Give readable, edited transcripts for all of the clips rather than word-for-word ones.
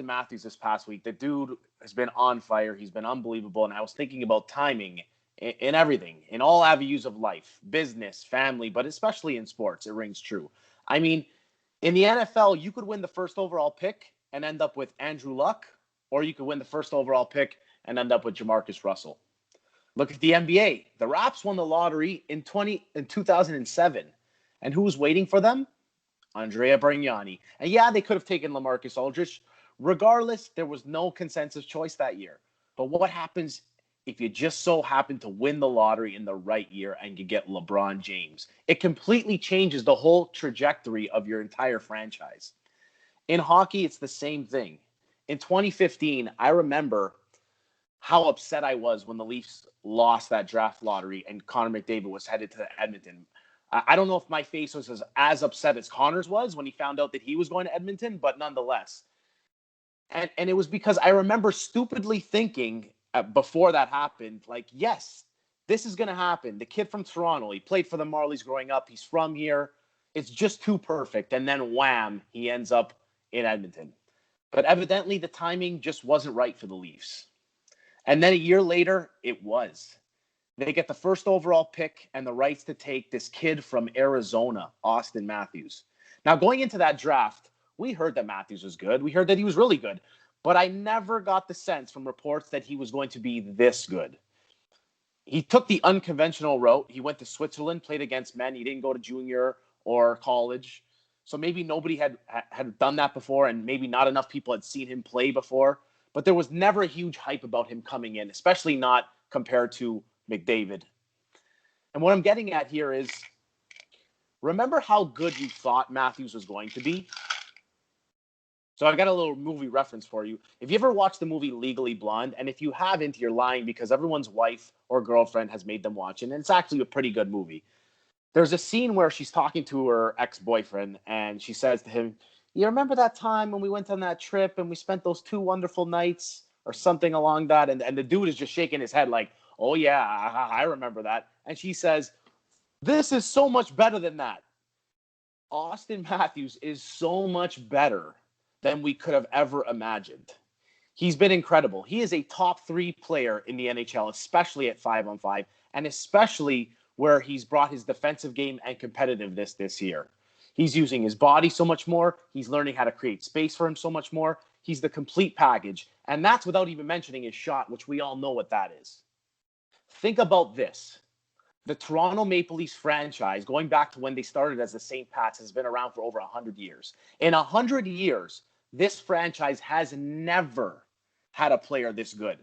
Matthews this past week. The dude has been on fire. He's been unbelievable. And I was thinking about timing in everything, in all avenues of life, business, family, but especially in sports. It rings true. I mean, in the NFL, you could win the first overall pick and end up with Andrew Luck, or you could win the first overall pick and end up with Jamarcus Russell. Look at the NBA. The Raps won the lottery in 2007. And who was waiting for them? Andrea Bargnani. And yeah, they could have taken LaMarcus Aldridge. Regardless, there was no consensus choice that year. But what happens if you just so happen to win the lottery in the right year and you get LeBron James? It completely changes the whole trajectory of your entire franchise. In hockey, it's the same thing. In 2015, I remember how upset I was when the Leafs lost that draft lottery and Connor McDavid was headed to Edmonton. I don't know if my face was as upset as Connor's was when he found out that he was going to Edmonton, but nonetheless. And it was because I remember stupidly thinking before that happened, like, yes, this is going to happen. The kid from Toronto, he played for the Marlies growing up. He's from here. It's just too perfect. And then wham, he ends up in Edmonton. But evidently the timing just wasn't right for the Leafs. And then a year later, it was. They get the first overall pick and the rights to take this kid from Arizona, Auston Matthews. Now, going into that draft, we heard that Matthews was good. We heard that he was really good. But I never got the sense from reports that he was going to be this good. He took the unconventional route. He went to Switzerland, played against men. He didn't go to junior or college. So maybe nobody had done that before, and maybe not enough people had seen him play before. But there was never a huge hype about him coming in, especially not compared to McDavid. And what I'm getting at here is, remember how good you thought Matthews was going to be? So I've got a little movie reference for you. If you ever watched the movie Legally Blonde, and if you haven't, you're lying because everyone's wife or girlfriend has made them watch it, and it's actually a pretty good movie. There's a scene where she's talking to her ex-boyfriend, and she says to him, you remember that time when we went on that trip and we spent those 2 wonderful nights or something along that? And the dude is just shaking his head like, oh, yeah, I remember that. And she says, this is so much better than that. Auston Matthews is so much better than we could have ever imagined. He's been incredible. He is a top 3 player in the NHL, especially at 5-on-5, and especially where he's brought his defensive game and competitiveness this year. He's using his body so much more. He's learning how to create space for him so much more. He's the complete package. And that's without even mentioning his shot, which we all know what that is. Think about this. The Toronto Maple Leafs franchise, going back to when they started as the St. Pats, has been around for over 100 years. In 100 years, this franchise has never had a player this good.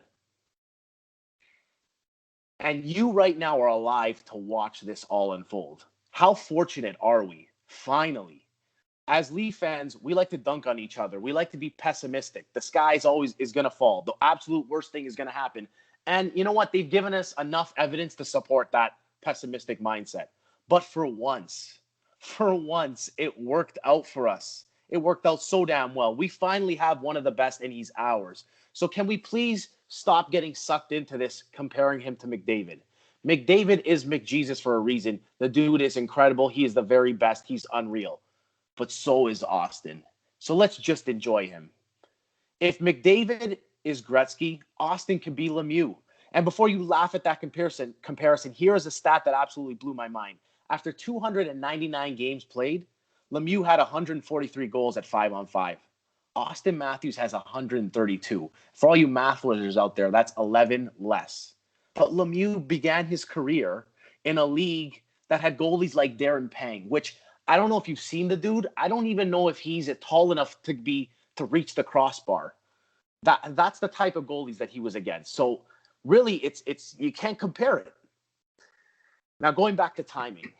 And you right now are alive to watch this all unfold. How fortunate are we? Finally. As Leaf fans, we like to dunk on each other. We like to be pessimistic. The sky is always going to fall. The absolute worst thing is going to happen. And you know what? They've given us enough evidence to support that pessimistic mindset. But for once, it worked out for us. It worked out so damn well. We finally have one of the best, and he's ours. So can we please stop getting sucked into this, comparing him to McDavid? McDavid is McJesus for a reason. The dude is incredible. He is the very best. He's unreal. But so is Auston. So let's just enjoy him. If McDavid is Gretzky, Auston can be Lemieux. And before you laugh at that comparison, here is a stat that absolutely blew my mind. After 299 games played, Lemieux had 143 goals at 5-on-5. Auston Matthews has 132. For all you math wizards out there, that's 11 less. But Lemieux began his career in a league that had goalies like Darren Pang, which I don't know if you've seen the dude. I don't even know if he's tall enough to reach the crossbar. That's the type of goalies that he was against. So really, it's you can't compare it. Now, going back to timing,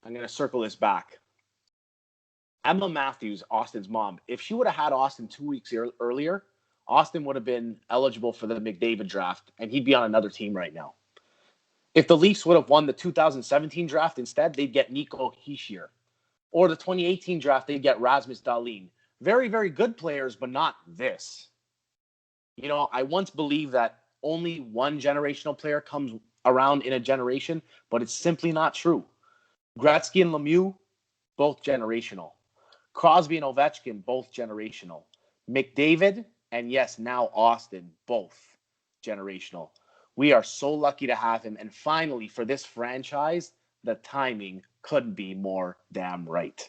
I'm going to circle this back. Emma Matthews, Auston's mom, if she would have had Auston 2 weeks earlier, Auston would have been eligible for the McDavid draft, and he'd be on another team right now. If the Leafs would have won the 2017 draft instead, they'd get Nico Hischier. Or the 2018 draft, they'd get Rasmus Dahlin. Very, very good players, but not this. You know, I once believed that only one generational player comes around in a generation, but it's simply not true. Gretzky and Lemieux, both generational. Crosby and Ovechkin, both generational. McDavid, and yes, now Auston, both generational. We are so lucky to have him. And finally, for this franchise, the timing couldn't be more damn right.